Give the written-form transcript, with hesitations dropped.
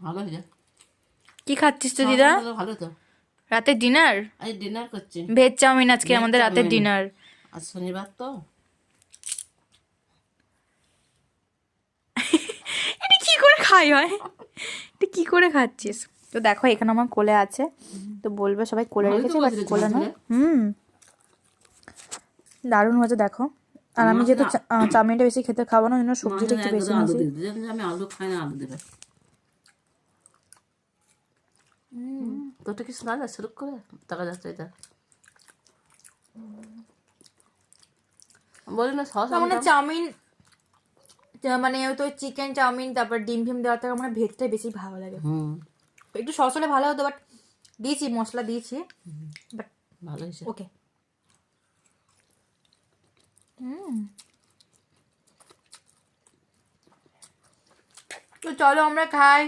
ভালো হয়ে যায়। কি খাচ্ছিস তো দিদা? ভালো তো। রাতের ডিনার? আজ ডিনার করছি ভেজ চাউমিন আজকে আমাদের রাতের ডিনার। আজ শনিবার তো। এটা কি করে খাই হয়? এটা কি করে খাচ্ছিস? তো দেখো এখানে আমার কোলে আছে, তো বলবে সবাই কোলে রেখেছে, বাট কোলে না। দারুণ হয়েছে দেখো। আর আমি যেহেতু চাউমিনটা বেশি খেতে খাবো না, জন্য সবজিটা একটু বেশি নিয়েছি। আমি আলু খাই না, আলু দেবে। তোরটা কি শোনা যায় শুরু করে টাকা যাচ্ছে এটা? বলি না সস মানে চাউমিন মানে ওই তো চিকেন চাউমিন তারপর ডিম ফিম দেওয়ার থেকে আমার ভেজটাই বেশি ভালো লাগে। একটু সস হলে ভালো হতো, বাট দিয়েছি, মশলা দিয়েছি, বাট ভালো হয়েছে। ওকে। তো চলো আমরা খাই।